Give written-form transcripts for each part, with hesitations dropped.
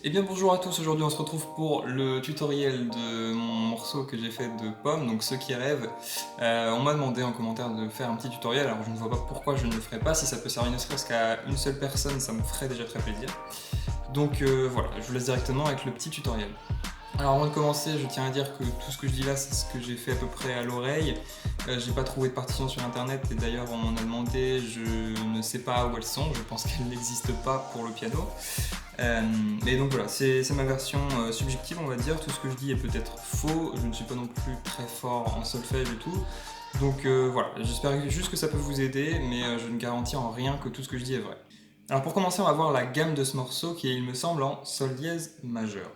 Eh bien bonjour à tous, aujourd'hui on se retrouve pour le tutoriel de mon morceau que j'ai fait de pommes, donc ceux qui rêvent. On m'a demandé en commentaire de faire un petit tutoriel, alors je ne vois pas pourquoi je ne le ferai pas, si ça peut servir ne serait-ce qu'à une seule personne, ça me ferait déjà très plaisir. Donc voilà, je vous laisse directement avec le petit tutoriel. Alors avant de commencer, je tiens à dire que tout ce que je dis là, c'est ce que j'ai fait à peu près à l'oreille. J'ai pas trouvé de partition sur internet et d'ailleurs on m'en a demandé, je ne sais pas où elles sont, je pense qu'elles n'existent pas pour le piano. Mais donc voilà, c'est ma version subjective on va dire, tout ce que je dis est peut-être faux, je ne suis pas non plus très fort en solfège et tout. Donc voilà, j'espère juste que ça peut vous aider, mais je ne garantis en rien que tout ce que je dis est vrai. Alors pour commencer, on va voir la gamme de ce morceau qui est, il me semble, en sol dièse majeur.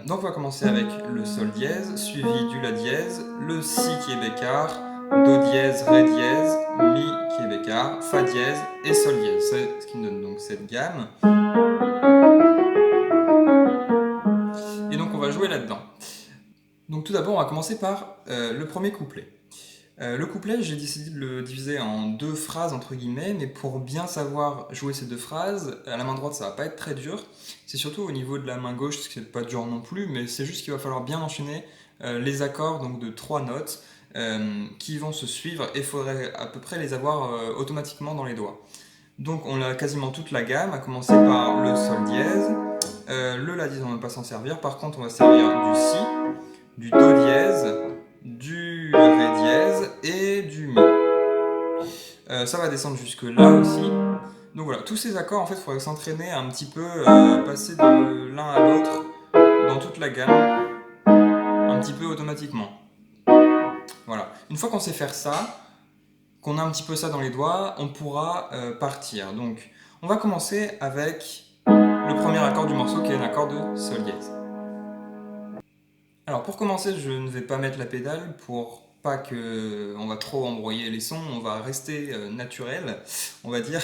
Donc on va commencer avec le sol dièse, suivi du la dièse, le si qui est bécard, do dièse, ré dièse, mi qui est bécard, fa dièse et sol dièse. C'est ce qui me donne donc cette gamme. Et donc on va jouer là-dedans. Donc tout d'abord on va commencer par le premier couplet. Le couplet, j'ai décidé de le diviser en deux phrases entre guillemets, mais pour bien savoir jouer ces deux phrases, à la main droite ça va pas être très dur. C'est surtout au niveau de la main gauche, ce qui n'est pas dur non plus, mais c'est juste qu'il va falloir bien enchaîner les accords donc de trois notes qui vont se suivre et il faudrait à peu près les avoir automatiquement dans les doigts. Donc on a quasiment toute la gamme, à commencer par le sol dièse, le la dièse on ne va pas s'en servir, par contre on va servir du si, du do dièse, du ré dièse et du mi. Ça va descendre jusque là aussi. Donc voilà, tous ces accords en fait il faudrait s'entraîner à un petit peu passer de l'un à l'autre dans toute la gamme, un petit peu automatiquement. Voilà, une fois qu'on sait faire ça, qu'on a un petit peu ça dans les doigts, on pourra partir. Donc on va commencer avec le premier accord du morceau qui est un accord de sol dièse. Alors pour commencer, je ne vais pas mettre la pédale pour pas que on va trop embrouiller les sons, on va rester naturel, on va dire.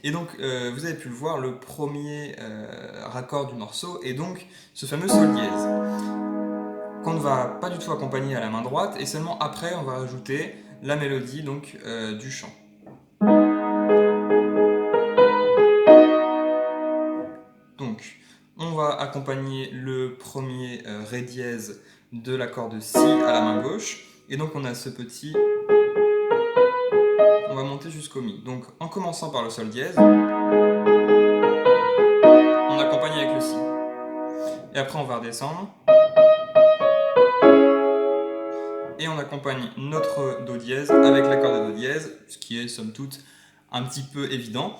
Et donc vous avez pu le voir, le premier raccord du morceau est donc ce fameux sol dièse qu'on ne va pas du tout accompagner à la main droite et seulement après on va rajouter la mélodie donc du chant. Donc, on va accompagner le premier ré dièse de l'accord de si à la main gauche. Et donc, on a ce petit. On va monter jusqu'au mi. Donc, en commençant par le sol dièse, on accompagne avec le si. Et après, on va redescendre. Et on accompagne notre do dièse avec l'accord de do dièse, ce qui est somme toute un petit peu évident.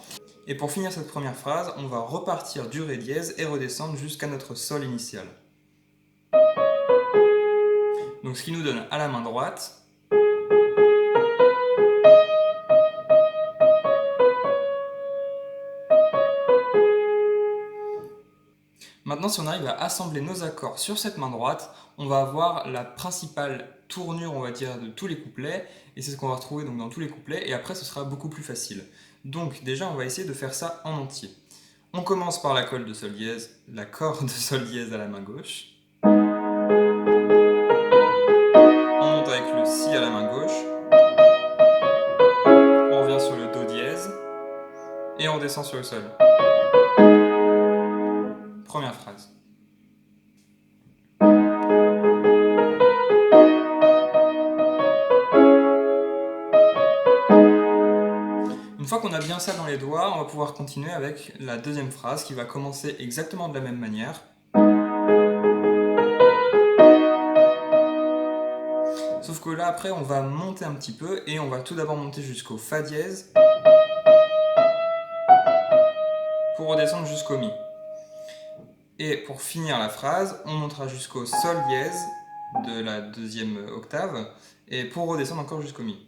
Et pour finir cette première phrase, on va repartir du ré dièse et redescendre jusqu'à notre sol initial. Donc ce qui nous donne à la main droite Maintenant, si on arrive à assembler nos accords sur cette main droite, on va avoir la principale tournure, on va dire, de tous les couplets, et c'est ce qu'on va retrouver donc dans tous les couplets, et après ce sera beaucoup plus facile. Donc déjà, on va essayer de faire ça en entier. On commence par l'accord de sol dièse, l'accord de sol dièse à la main gauche. On monte avec le si à la main gauche. On revient sur le do dièse, et on descend sur le sol. Première phrase. Une fois qu'on a bien ça dans les doigts, on va pouvoir continuer avec la deuxième phrase qui va commencer exactement de la même manière. Sauf que là, après, on va monter un petit peu et on va tout d'abord monter jusqu'au fa dièse pour redescendre jusqu'au mi. Et pour finir la phrase, on montera jusqu'au sol dièse de la deuxième octave et pour redescendre encore jusqu'au mi.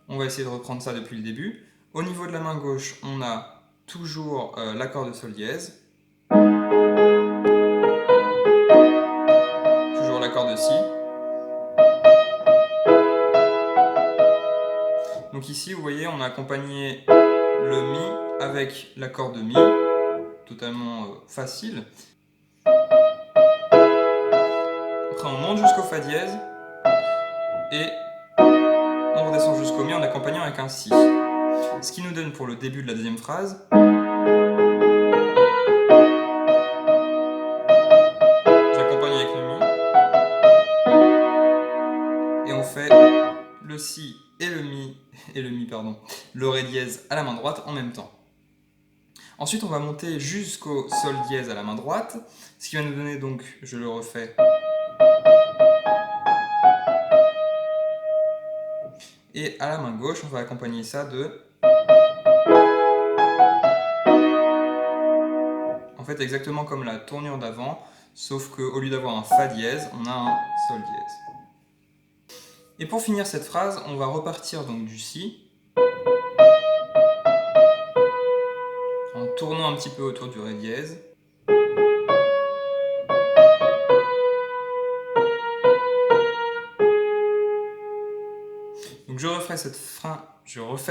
On va essayer de reprendre ça depuis le début. Au niveau de la main gauche, on a toujours l'accord de sol dièse, toujours l'accord de si. Donc ici, vous voyez, on a accompagné le mi avec l'accord de mi, totalement facile. Après, on monte jusqu'au fa dièse et on redescend jusqu'au mi en accompagnant avec un si. Ce qui nous donne pour le début de la deuxième phrase J'accompagne avec le mi. Et on fait le si et le mi, pardon, le ré dièse à la main droite en même temps. Ensuite, on va monter jusqu'au sol dièse à la main droite, ce qui va nous donner donc, je le refais, et à la main gauche, on va accompagner ça de... En fait, exactement comme la tournure d'avant, sauf qu'au lieu d'avoir un fa dièse, on a un sol dièse. Et pour finir cette phrase, on va repartir donc du si, en tournant un petit peu autour du ré dièse. Donc je refais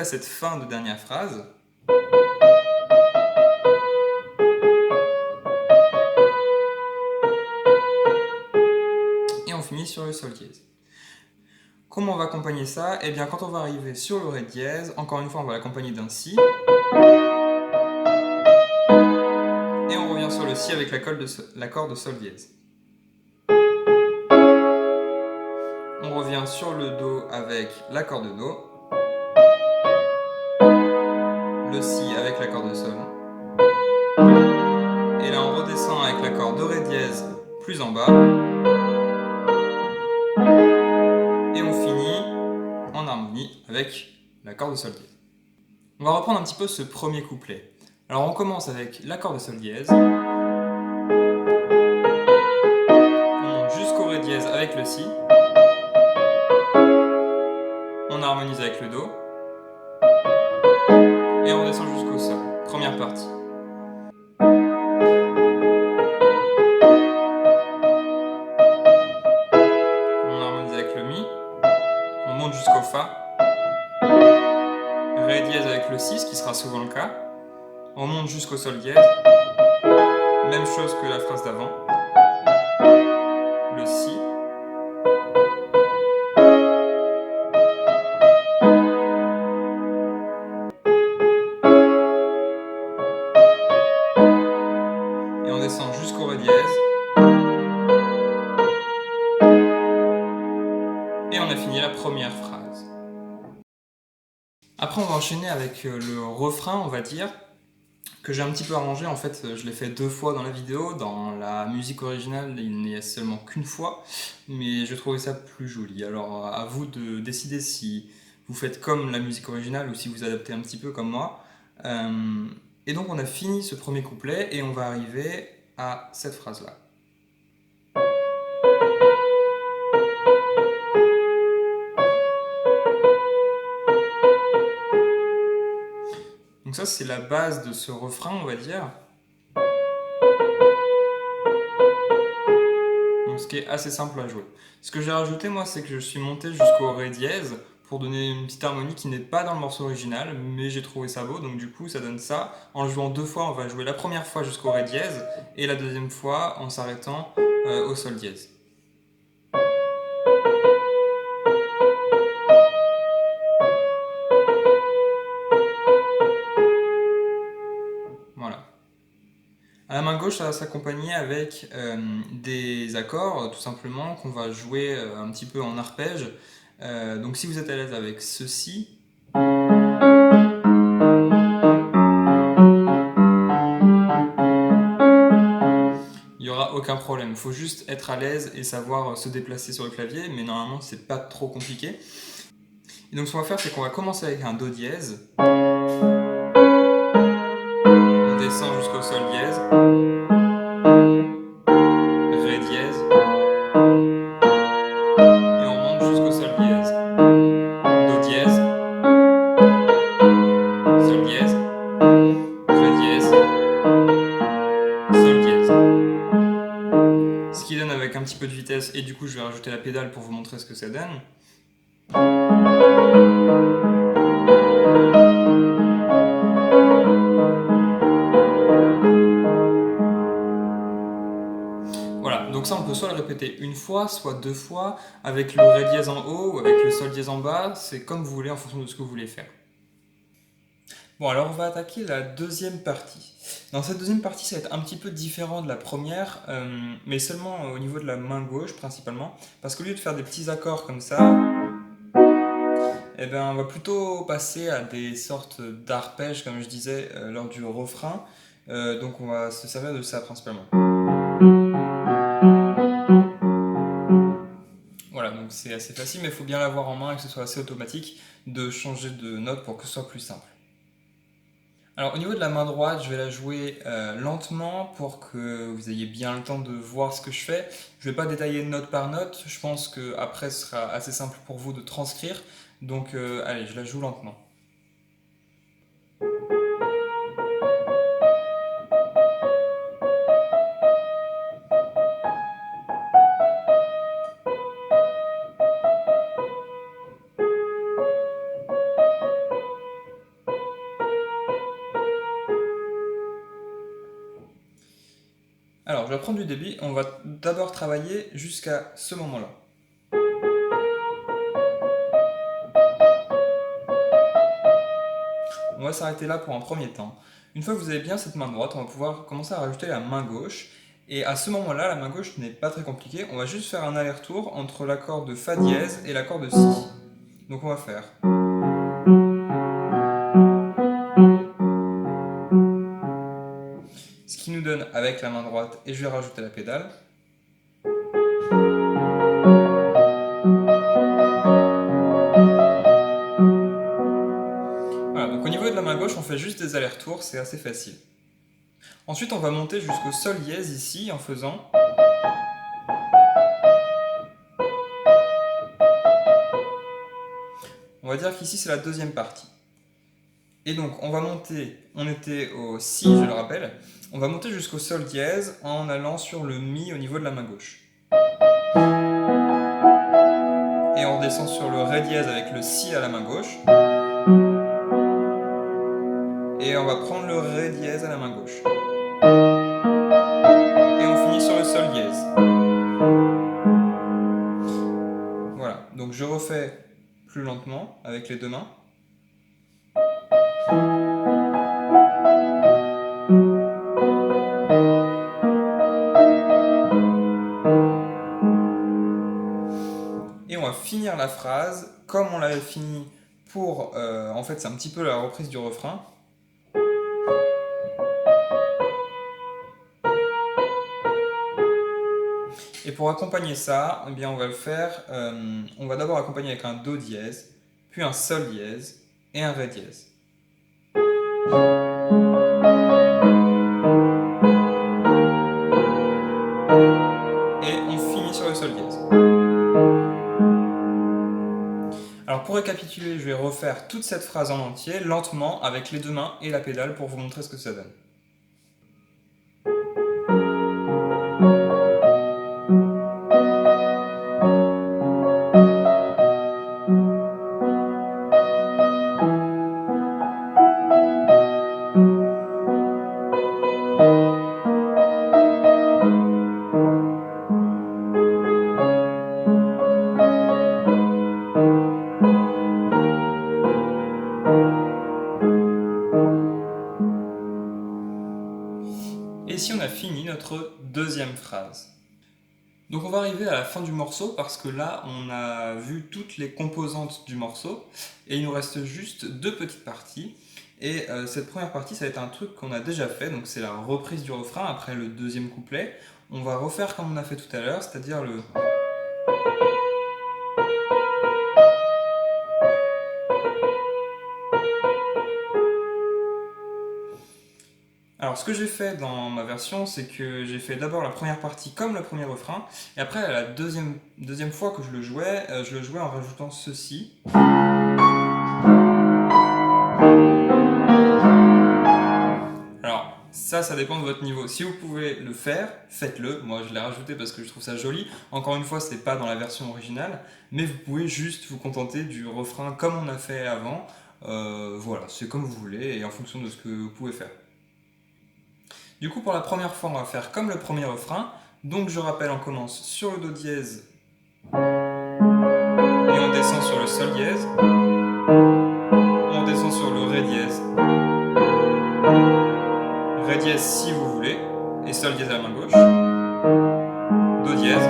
cette fin de dernière phrase. Et on finit sur le sol dièse. Comment on va accompagner ça? Eh bien, quand on va arriver sur le ré dièse, encore une fois, on va l'accompagner d'un si. Et on revient sur le si avec l'accord de sol dièse. On revient sur le do avec l'accord de do. Le si avec l'accord de sol. Et là, on redescend avec l'accord de ré dièse plus en bas. Et on finit en harmonie avec l'accord de sol dièse. On va reprendre un petit peu ce premier couplet. Alors on commence avec l'accord de sol dièse. On monte jusqu'au ré dièse avec le si. On harmonise avec le do. Et on descend jusqu'au sol. Première partie. On harmonise avec le mi. On monte jusqu'au fa. Ré dièse avec le si, ce qui sera souvent le cas. On monte jusqu'au sol dièse. Même chose que la phrase d'avant. Le si. Et on descend jusqu'au ré dièse. Et on a fini la première phrase. Après, on va enchaîner avec le refrain, on va dire, que j'ai un petit peu arrangé. En fait, je l'ai fait 2 fois dans la vidéo. Dans la musique originale, il n'y a seulement qu'une fois, mais je trouvais ça plus joli. Alors, à vous de décider si vous faites comme la musique originale ou si vous adaptez un petit peu comme moi. Et donc, on a fini ce premier couplet et on va arriver à cette phrase-là. Donc ça, c'est la base de ce refrain, on va dire. Donc, ce qui est assez simple à jouer. Ce que j'ai rajouté, moi, c'est que je suis monté jusqu'au ré dièse pour donner une petite harmonie qui n'est pas dans le morceau original, mais j'ai trouvé ça beau, donc du coup, ça donne ça. En le jouant 2 fois, on va jouer la première fois jusqu'au ré dièse, et la deuxième fois en s'arrêtant au sol dièse. Voilà. À la main gauche, ça va s'accompagner avec des accords, tout simplement, qu'on va jouer un petit peu en arpège. Donc si vous êtes à l'aise avec ceci, il n'y aura aucun problème. Il faut juste être à l'aise et savoir se déplacer sur le clavier, mais normalement, c'est pas trop compliqué. Et donc ce qu'on va faire, c'est qu'on va commencer avec un do dièse. On descend jusqu'au sol dièse. Ré dièse. Et on monte jusqu'au sol dièse. Do dièse. Sol dièse. Ré dièse. Sol dièse. Ce qui donne avec un petit peu de vitesse, et du coup je vais rajouter la pédale pour vous montrer ce que ça donne. Voilà, donc ça on peut soit le répéter une fois, soit 2 fois, avec le ré dièse en haut ou avec le sol dièse en bas, c'est comme vous voulez en fonction de ce que vous voulez faire. Bon, alors on va attaquer la deuxième partie. Dans cette deuxième partie, ça va être un petit peu différent de la première, mais seulement au niveau de la main gauche principalement, parce qu'au lieu de faire des petits accords comme ça, eh ben, on va plutôt passer à des sortes d'arpèges, comme je disais, lors du refrain. Donc on va se servir de ça principalement. Voilà, donc c'est assez facile, mais il faut bien l'avoir en main et que ce soit assez automatique de changer de note pour que ce soit plus simple. Alors au niveau de la main droite, je vais la jouer lentement pour que vous ayez bien le temps de voir ce que je fais. Je ne vais pas détailler note par note, je pense qu'après ce sera assez simple pour vous de transcrire. Donc allez, je la joue lentement. Alors je vais prendre du débit, on va d'abord travailler jusqu'à ce moment-là. On va s'arrêter là pour un premier temps. Une fois que vous avez bien cette main droite, on va pouvoir commencer à rajouter la main gauche. Et à ce moment-là, la main gauche n'est pas très compliquée. On va juste faire un aller-retour entre l'accord de Fa dièse et l'accord de Si. Donc on va faire. Ce qui nous donne avec la main droite, et je vais rajouter la pédale. Voilà, donc au niveau de la main gauche, on fait juste des allers-retours, c'est assez facile. Ensuite, on va monter jusqu'au sol dièse ici en faisant. On va dire qu'ici c'est la deuxième partie. Et donc on va monter, on était au Si, je le rappelle, on va monter jusqu'au Sol dièse en allant sur le Mi au niveau de la main gauche. Et on redescend sur le Ré dièse avec le Si à la main gauche. Et on va prendre le Ré dièse à la main gauche. Et on finit sur le Sol dièse. Voilà, donc je refais plus lentement avec les deux mains. Et on va finir la phrase comme on l'avait fini pour... en fait, c'est un petit peu la reprise du refrain. Et pour accompagner ça, eh bien on va le faire, on va d'abord accompagner avec un Do dièse, puis un Sol dièse et un Ré dièse. Et on finit sur le Sol dièse. Alors pour récapituler, je vais refaire toute cette phrase en entier, lentement, avec les deux mains et la pédale pour vous montrer ce que ça donne. Et ici on a fini notre deuxième phrase. Donc on va arriver à la fin du morceau parce que là on a vu toutes les composantes du morceau et il nous reste juste deux petites parties. Et cette première partie ça va être un truc qu'on a déjà fait, donc c'est la reprise du refrain après le deuxième couplet. On va refaire comme on a fait tout à l'heure, c'est-à-dire le... Alors ce que j'ai fait dans ma version, c'est que j'ai fait d'abord la première partie comme le premier refrain, et après la deuxième fois que je le jouais en rajoutant ceci. Alors ça dépend de votre niveau. Si vous pouvez le faire, faites-le. Moi je l'ai rajouté parce que je trouve ça joli. Encore une fois, c'est pas dans la version originale, mais vous pouvez juste vous contenter du refrain comme on a fait avant. Voilà, c'est comme vous voulez et en fonction de ce que vous pouvez faire. Du coup, pour la première fois, on va faire comme le premier refrain. Donc, je rappelle, on commence sur le Do dièse et on descend sur le Sol dièse. On descend sur le Ré dièse Ré dièse si vous voulez, et Sol dièse à la main gauche, Do dièse,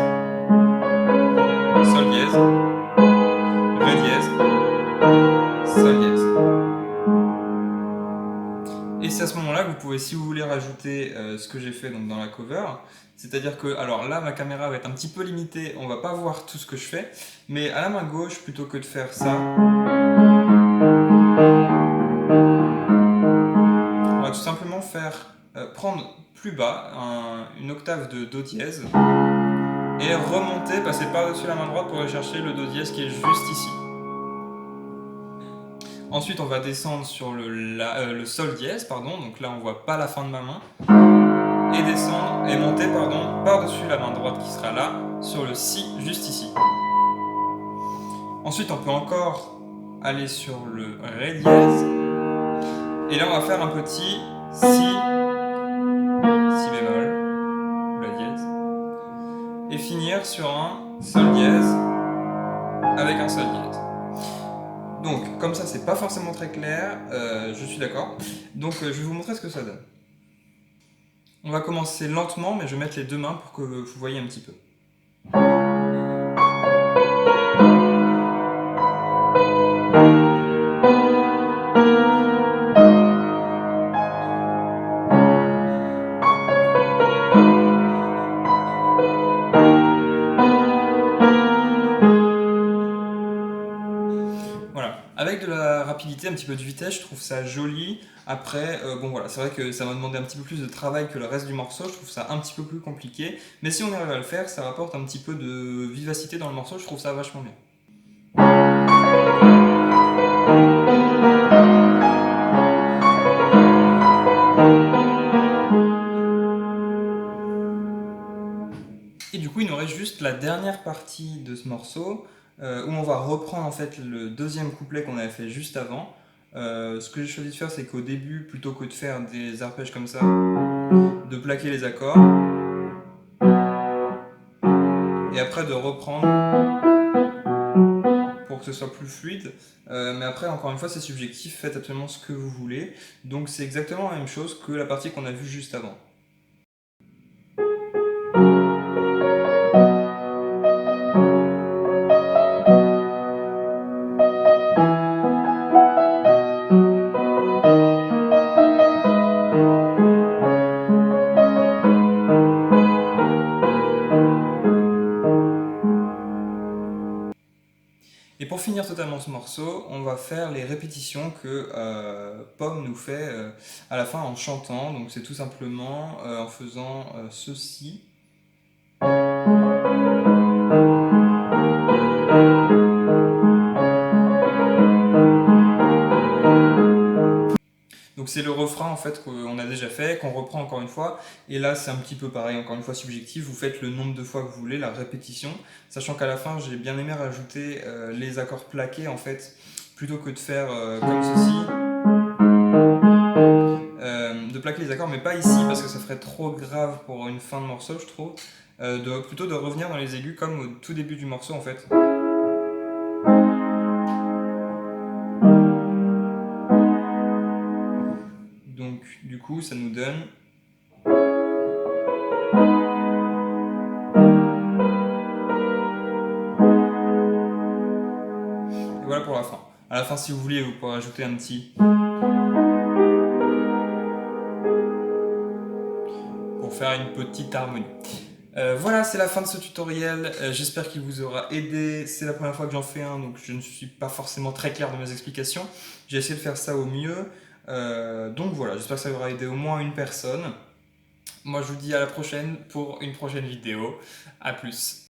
Sol dièse, Ré dièse, Sol dièse. Et c'est à ce moment-là que vous pouvez, si vous voulez, rajouter ce que j'ai fait donc, dans la cover. C'est-à-dire que, alors là, ma caméra va être un petit peu limitée, on va pas voir tout ce que je fais, mais à la main gauche, plutôt que de faire ça, on va tout simplement faire prendre plus bas une octave de Do dièse et remonter, passer par-dessus la main droite pour aller chercher le Do dièse qui est juste ici. Ensuite, on va descendre sur le Sol dièse, pardon, donc là on voit pas la fin de ma main, et descendre et monter par-dessus la main droite qui sera là, sur le Si juste ici. Ensuite, on peut encore aller sur le Ré dièse, et là on va faire un petit Si bémol, La dièse, et finir sur un Sol dièse avec un Sol dièse. Donc, comme ça, c'est pas forcément très clair, je suis d'accord. Donc, je vais vous montrer ce que ça donne. On va commencer lentement, mais je vais mettre les deux mains pour que vous voyez un petit peu. Voilà, avec de la rapidité, un petit peu de vitesse, je trouve ça joli. Après, bon voilà, c'est vrai que ça m'a demandé un petit peu plus de travail que le reste du morceau, je trouve ça un petit peu plus compliqué. Mais si on arrive à le faire, ça apporte un petit peu de vivacité dans le morceau, je trouve ça vachement bien. Et du coup, il nous reste juste la dernière partie de ce morceau, où on va reprendre en fait le deuxième couplet qu'on avait fait juste avant. Ce que j'ai choisi de faire, c'est qu'au début, plutôt que de faire des arpèges comme ça, de plaquer les accords, et après de reprendre pour que ce soit plus fluide. Mais après, encore une fois, c'est subjectif, faites absolument ce que vous voulez. Donc c'est exactement la même chose que la partie qu'on a vue juste avant. Et pour finir totalement ce morceau, on va faire les répétitions que Pomme nous fait à la fin en chantant. Donc c'est tout simplement en faisant ceci. Donc c'est le refrain en fait qu'on a déjà fait, qu'on reprend encore une fois. Et là c'est un petit peu pareil, encore une fois subjectif, vous faites le nombre de fois que vous voulez, la répétition. Sachant qu'à la fin j'ai bien aimé rajouter les accords plaqués en fait, plutôt que de faire comme ceci. De plaquer les accords, mais pas ici parce que ça ferait trop grave pour une fin de morceau je trouve. Plutôt de revenir dans les aigus comme au tout début du morceau en fait. Donc du coup ça nous donne... Et voilà pour la fin. À la fin si vous voulez vous pouvez ajouter un petit... pour faire une petite harmonie. Voilà, c'est la fin de ce tutoriel, j'espère qu'il vous aura aidé, c'est la première fois que j'en fais un, donc je ne suis pas forcément très clair dans mes explications, j'ai essayé de faire ça au mieux, donc voilà, j'espère que ça aura aidé au moins une personne. Moi je vous dis à la prochaine pour une prochaine vidéo, à plus.